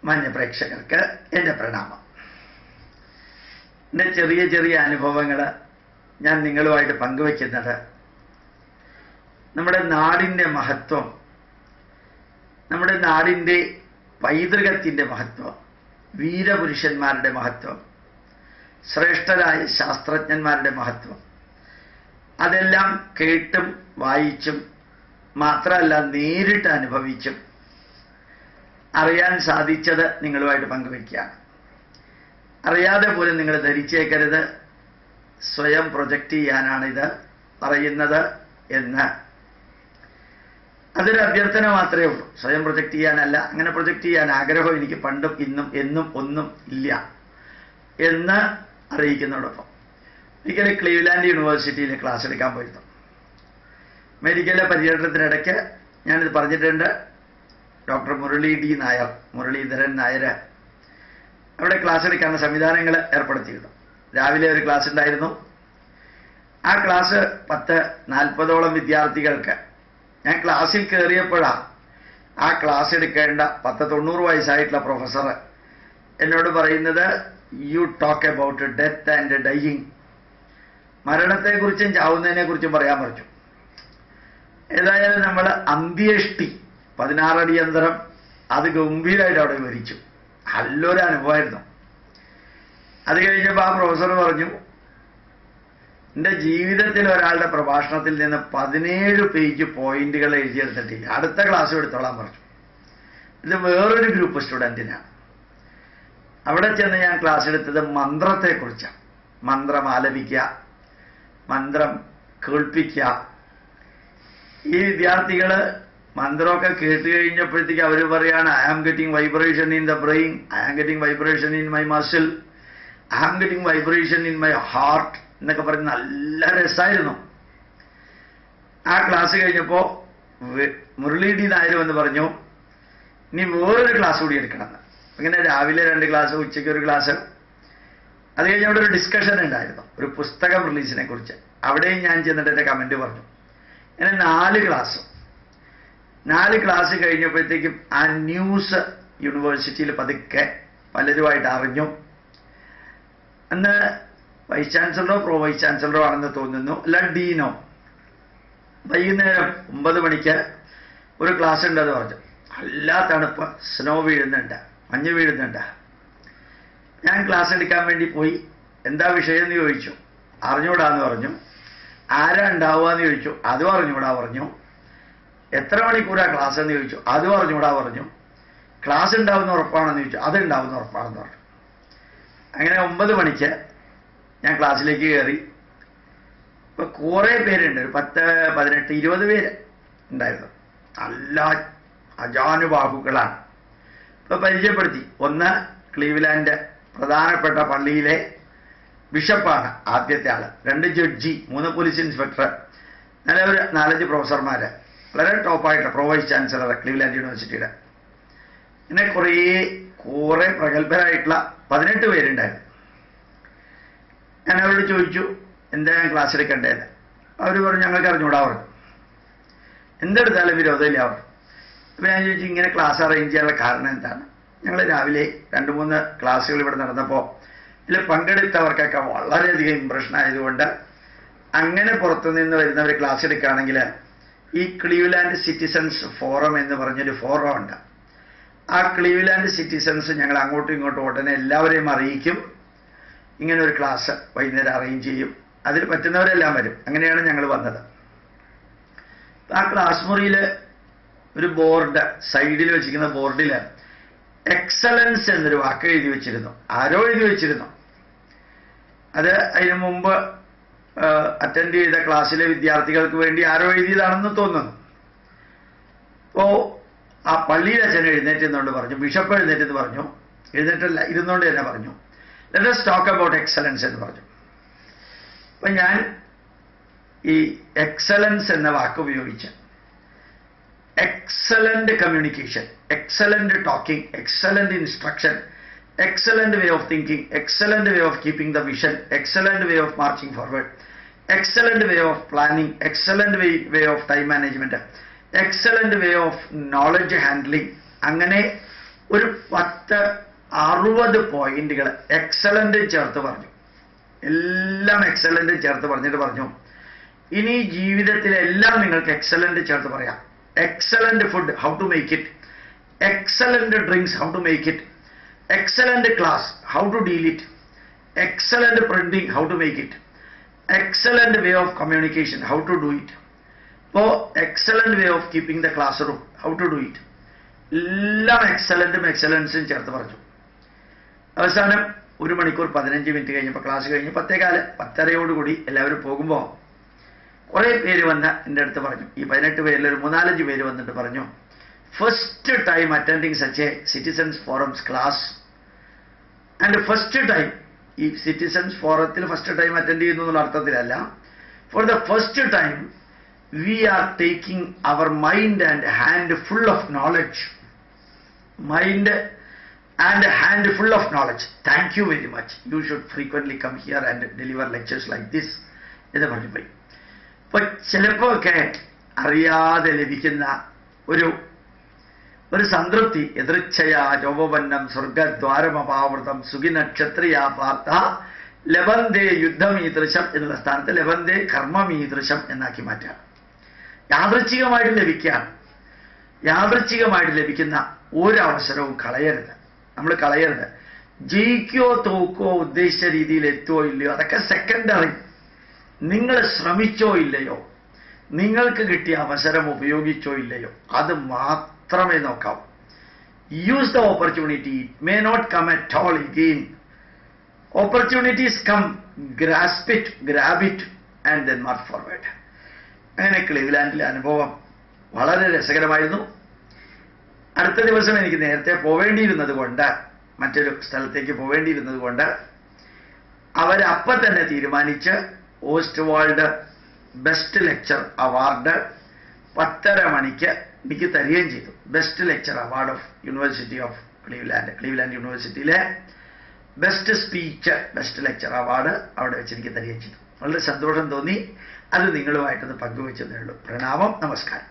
മാന്യ പ്രേക്ഷകർക്ക് എൻ്റെ പ്രണാമം. എൻ്റെ ചെറിയ ചെറിയ അനുഭവങ്ങൾ ഞാൻ നിങ്ങളുമായിട്ട് പങ്കുവയ്ക്കുന്നത് നമ്മുടെ നാടിൻ്റെ മഹത്വം, നമ്മുടെ നാടിൻ്റെ പൈതൃകത്തിൻ്റെ മഹത്വം, വീരപുരുഷന്മാരുടെ മഹത്വം, ശ്രേഷ്ഠരായ ശാസ്ത്രജ്ഞന്മാരുടെ മഹത്വം, അതെല്ലാം കേട്ടും വായിച്ചും മാത്രമല്ല നേരിട്ട് അനുഭവിച്ചും അറിയാൻ സാധിച്ചത് നിങ്ങളുമായിട്ട് പങ്കുവയ്ക്കുകയാണ്. അറിയാതെ പോലും നിങ്ങൾ ധരിച്ചേക്കരുത് സ്വയം പ്രൊജക്റ്റ് ചെയ്യാനാണിത് പറയുന്നത് എന്ന്. അതൊരു അഭ്യർത്ഥന മാത്രമേ ഉള്ളൂ, സ്വയം പ്രൊജക്റ്റ് ചെയ്യാനല്ല. അങ്ങനെ പ്രൊജക്റ്റ് ചെയ്യാൻ ആഗ്രഹം എനിക്ക് പണ്ടും ഇന്നും എന്നും ഒന്നും ഇല്ല എന്ന് അറിയിക്കുന്നതോടൊപ്പം ഒരിക്കലും ക്ലീവ്ലാൻഡ് യൂണിവേഴ്സിറ്റിയിൽ ക്ലാസ് എടുക്കാൻ പോയിരുന്നു. അമേരിക്കയിലെ പര്യടനത്തിനിടയ്ക്ക് ഞാനിത് പറഞ്ഞിട്ടുണ്ട്. ഡോക്ടർ മുരളീധരൻ നായർ അവിടെ ക്ലാസ് എടുക്കാനുള്ള സംവിധാനങ്ങൾ ഏർപ്പെടുത്തിയിരുന്നു. രാവിലെ ഒരു ക്ലാസ് ഉണ്ടായിരുന്നു. ആ ക്ലാസ് 10-40ഓളം വിദ്യാർത്ഥികൾക്ക്. ഞാൻ ക്ലാസ്സിൽ കയറിയപ്പോഴാണ് ആ ക്ലാസ് എടുക്കേണ്ട 90 വയസ്സായിട്ടുള്ള പ്രൊഫസർ എന്നോട് പറയുന്നത്, you talk about death and dying, മരണത്തെക്കുറിച്ചും ചാവുന്നതിനെക്കുറിച്ചും പറയാൻ പറഞ്ഞു. ഏതായാലും നമ്മൾ അന്ത്യേഷ്ടി 16 അടിയന്തരം അത് ഗംഭീരമായിട്ട് അവിടെ വിവരിച്ചു. നല്ലൊരു അനുഭവമായിരുന്നു. അത് കഴിഞ്ഞപ്പോൾ ആ പ്രൊഫസർ പറഞ്ഞു, എൻ്റെ ജീവിതത്തിൽ ഒരാളുടെ പ്രഭാഷണത്തിൽ നിന്ന് 17 പേജ് പോയിന്റുകൾ എഴുതിയെടുത്തിട്ടില്ല, അടുത്ത ക്ലാസ് എടുത്തോളാൻ പറഞ്ഞു. ഇത് വേറൊരു ഗ്രൂപ്പ് സ്റ്റുഡൻറ്റിനാണ്. അവിടെ ചെന്ന് ഞാൻ ക്ലാസ് എടുത്തത് മന്ത്രത്തെക്കുറിച്ചാണ്. മന്ത്രം ആലപിക്കുക, മന്ത്രം കേൾപ്പിക്കുക. ഈ വിദ്യാർത്ഥികൾ മന്ത്രമൊക്കെ കേട്ട് കഴിഞ്ഞപ്പോഴത്തേക്ക് അവർ പറയാണ്, I am getting vibration in the brain, I am getting vibration in my muscle, I am getting vibration in my heart എന്നൊക്കെ പറഞ്ഞ് നല്ല രസമായിരുന്നു. ആ ക്ലാസ് കഴിഞ്ഞപ്പോൾ മുരളി നായർ എന്ന് പറഞ്ഞു, ഇനി വേറൊരു ക്ലാസ് കൂടി എടുക്കണമെന്ന്. ഇങ്ങനെ രാവിലെ 2 ക്ലാസ്, ഉച്ചയ്ക്ക് 1 ക്ലാസ്. അത് കഴിഞ്ഞ് അവിടെ ഒരു ഡിസ്കഷൻ ഉണ്ടായിരുന്നു ഒരു പുസ്തകം റിലീസിനെ കുറിച്ച്. അവിടെയും ഞാൻ ചെന്നിട്ട് എൻ്റെ കമൻറ്റ് പറഞ്ഞു. അങ്ങനെ 4 ക്ലാസ് കഴിഞ്ഞപ്പോഴത്തേക്കും ആ ന്യൂസ് യൂണിവേഴ്സിറ്റിയിൽ പതുക്കെ പലരുമായിട്ട് അറിഞ്ഞു. അന്ന് വൈസ് ചാൻസലറോ പ്രോ വൈസ് ചാൻസലറോ ആണെന്ന് തോന്നുന്നു, അല്ല ഡീനോ. വൈകുന്നേരം 9 മണിക്ക് ഒരു ക്ലാസ് ഉണ്ടെന്ന് പറഞ്ഞു. നല്ല തണുപ്പ്, സ്നോ വീഴുന്നുണ്ട്, മഞ്ഞ് വീഴുന്നുണ്ട്. ഞാൻ ക്ലാസ് എടുക്കാൻ വേണ്ടി പോയി. എന്താ വിഷയം എന്ന് ചോദിച്ചു. അറിഞ്ഞൂടാന്ന് പറഞ്ഞു. ആരാ ഉണ്ടാവുക എന്ന് ചോദിച്ചു. അതും അറിഞ്ഞൂടാ പറഞ്ഞു. എത്ര മണിക്കൂറാണ് ക്ലാസ് എന്ന് ചോദിച്ചു. അതും അറിഞ്ഞൂടാ പറഞ്ഞു. ക്ലാസ് ഉണ്ടാവുന്ന ഉറപ്പാണെന്ന് ചോദിച്ചു. അത് ഉണ്ടാവുന്ന ഉറപ്പാണെന്ന് പറഞ്ഞു. അങ്ങനെ 9 മണിക്ക് ഞാൻ ക്ലാസ്സിലേക്ക് കയറി. ഇപ്പൊ കുറേ പേരുണ്ട്, ഒരു 10-18-20 പേര് ഉണ്ടായിരുന്നു. നല്ല അജാനുബാഹുക്കളാണ്. ഇപ്പൊ പരിചയപ്പെടുത്തി. ഒന്ന് ക്ലീവ്ലാൻഡ് പ്രധാനപ്പെട്ട പള്ളിയിലെ ബിഷപ്പാണ് ആദ്യത്തെ ആള്. 2 ജഡ്ജി, 3 പോലീസ് ഇൻസ്പെക്ടർ, നല്ല ഒരു 4-5 പ്രൊഫസർമാര്, വളരെ ടോപ്പായിട്ട് പ്രോ വൈസ് ചാൻസലർ ക്ലീവ്ലാൻഡ് യൂണിവേഴ്സിറ്റിയുടെ. പിന്നെ കുറെ പ്രഗത്ഭരായിട്ടുള്ള 18 പേരുണ്ടായിരുന്നു. ഞാൻ അവരോട് ചോദിച്ചു, എന്താ ഞാൻ ക്ലാസ് എടുക്കേണ്ടത്? അവർ പറഞ്ഞു, ഞങ്ങൾക്ക് അറിഞ്ഞൂടാ പറഞ്ഞു. എന്തെടുത്താലും വിരോധമില്ല പറഞ്ഞു. അപ്പം ഞാൻ ചോദിച്ചു, ഇങ്ങനെ ക്ലാസ് അറേഞ്ച് ചെയ്യാനുള്ള കാരണം എന്താണ്? ഞങ്ങൾ രാവിലെ 2-3 ക്ലാസ്സുകൾ ഇവിടെ നടന്നപ്പോൾ ഇതിൽ പങ്കെടുത്തവർക്കൊക്കെ വളരെയധികം ഇമ്പ്രഷൻ ആയതുകൊണ്ട് അങ്ങനെ പുറത്തുനിന്ന് വരുന്നവർ ക്ലാസ് എടുക്കുകയാണെങ്കിൽ ഈ ക്ലീവ്ലാൻഡ് സിറ്റിസൺസ് ഫോറം എന്ന് പറഞ്ഞൊരു ഫോറം ഉണ്ട്. ആ ക്ലീവ്ലാൻഡ് സിറ്റിസൺസ് ഞങ്ങൾ അങ്ങോട്ടും ഇങ്ങോട്ടും ഉടനെ എല്ലാവരെയും അറിയിക്കും. ഇങ്ങനെ ഒരു ക്ലാസ് വൈകുന്നേരം അറേഞ്ച് ചെയ്യും. അതിൽ പറ്റുന്നവരെല്ലാം വരും. അങ്ങനെയാണ് ഞങ്ങൾ വന്നത്. ആ ക്ലാസ് മുറിയിൽ ഒരു ബോർഡ്, സൈഡിൽ വെച്ചിരിക്കുന്ന ബോർഡിൽ എക്സലൻസ് എന്നൊരു വാക്ക് എഴുതി വെച്ചിരുന്നു. ആരോ എഴുതി വെച്ചിരുന്നു. അത് അതിനു മുമ്പ് അറ്റൻഡ് ചെയ്ത ക്ലാസ്സിലെ വിദ്യാർത്ഥികൾക്ക് വേണ്ടി ആരോ എഴുതിയതാണെന്ന് തോന്നുന്നു. അപ്പോൾ ആ പള്ളിയിൽ അച്ഛൻ എഴുന്നേറ്റ് എന്നുകൊണ്ട് പറഞ്ഞു, ബിഷപ്പ് എഴുന്നേറ്റെന്ന് പറഞ്ഞു, എഴുന്നേറ്റല്ല ഇരുന്നുകൊണ്ട് തന്നെ പറഞ്ഞു, let us talk about excellence എന്ന് പറഞ്ഞു. അപ്പം ഞാൻ ഈ എക്സലൻസ് എന്ന വാക്ക് ഉപയോഗിച്ച് excellent communication, excellent talking, excellent instruction, excellent way of thinking, excellent way of keeping the vision, excellent way of marching forward, excellent way of planning, excellent way of time management, excellent way of knowledge handling. അങ്ങനെ ഒരു 60 പോയിന്റുകൾ excellent ചേർത്ത് പറഞ്ഞു. എല്ലാം excellent ചേർത്ത് പറഞ്ഞിട്ട് പറഞ്ഞു, ഇനി ജീവിതത്തിലെല്ലാം നിങ്ങൾക്ക് എക്സലന്റ് ചേർത്ത് പറയാം. Excellent food, how to make it. Excellent drinks, how to make it. Excellent class, how to deal it. Excellent printing, how to make it. Excellent way of communication, how to do it. ഇപ്പോൾ excellent way of keeping the classroom, how to do it. എല്ലാം എക്സലന്റും എക്സലൻസും ചേർത്ത് പറഞ്ഞു. അവസാനം 1 മണിക്കൂർ 15 minute കഴിഞ്ഞപ്പോൾ class കഴിഞ്ഞ് 10:10 എല്ലാവരും പോകുമ്പോൾ കുറേ പേര് വന്ന് എൻ്റെ അടുത്ത് പറഞ്ഞു, ഈ 18 പേരിൽ ഒരു 3-4 പേര് വന്നിട്ട് പറഞ്ഞു, first time attending such a citizens forums class and first time, ഈ സിറ്റിസൺസ് ഫോറത്തിൽ ഫസ്റ്റ് ടൈം അറ്റൻഡ് ചെയ്യുന്നു എന്നുള്ള അർത്ഥത്തിലല്ല, for the first time we are taking our mind and hand full of knowledge. Mind and hand full of knowledge. Thank you very much. You should frequently come here and deliver lectures like this. എന്ന് പറഞ്ഞു പോയി. അപ്പോൾ ചിലപ്പോൾ ഒക്കെ അറിയാതെ ലഭിക്കുന്ന ഒരു സംതൃപ്തി, എതൃച്ഛയാ ചോപന്നം സ്വർഗദ്വാരമപാവൃതം സുഖിന ക്ഷത്രിയാ പാർത്ഥ ലഭന്തേ യുദ്ധമീദൃശം എന്നുള്ള സ്ഥാനത്ത് ലഭന്തേ കർമ്മമീദൃശം എന്നാക്കി മാറ്റാം. യാദൃച്ഛികമായിട്ട് ലഭിക്കുന്ന ഒരവസരവും കളയരുത്. നമ്മൾ കളയരുത്. ജയിക്കോ തോക്കോ ഉദ്ദേശിച്ച രീതിയിൽ എത്തുകയോ ഇല്ലയോ അതൊക്കെ സെക്കൻഡറി. നിങ്ങൾ ശ്രമിച്ചോ ഇല്ലയോ, നിങ്ങൾക്ക് കിട്ടിയ അവസരം ഉപയോഗിച്ചോ ഇല്ലയോ, അത് മാത്രമേ നോക്കാവൂ. Use the opportunity. It may not come at all again. Opportunities come, grasp it, grab it and then mark forward. അങ്ങനെ ക്ലീവ്ലാൻഡിലെ അനുഭവം വളരെ രസകരമായിരുന്നു. അടുത്ത ദിവസം എനിക്ക് നേരത്തെ പോവേണ്ടിയിരുന്നത് കൊണ്ട്, മറ്റൊരു സ്ഥലത്തേക്ക് പോവേണ്ടിയിരുന്നത് കൊണ്ട് അവരപ്പം തന്നെ തീരുമാനിച്ച് ഓസ്റ്റ്വാൾഡ് ബെസ്റ്റ് ലെക്ചർ അവാർഡ് 10:30 മണിക്ക് എനിക്ക് തരികയും ചെയ്തു. Best lecture award of university of Cleveland യൂണിവേഴ്സിറ്റിയിലെ best speech, best lecture award അവിടെ വെച്ച് എനിക്ക് തരികയും ചെയ്തു. വളരെ സന്തോഷം തോന്നി. അത് നിങ്ങളുമായിട്ടൊന്ന് പങ്കുവെച്ചതേ ഉള്ളൂ. പ്രണാമം, നമസ്കാരം.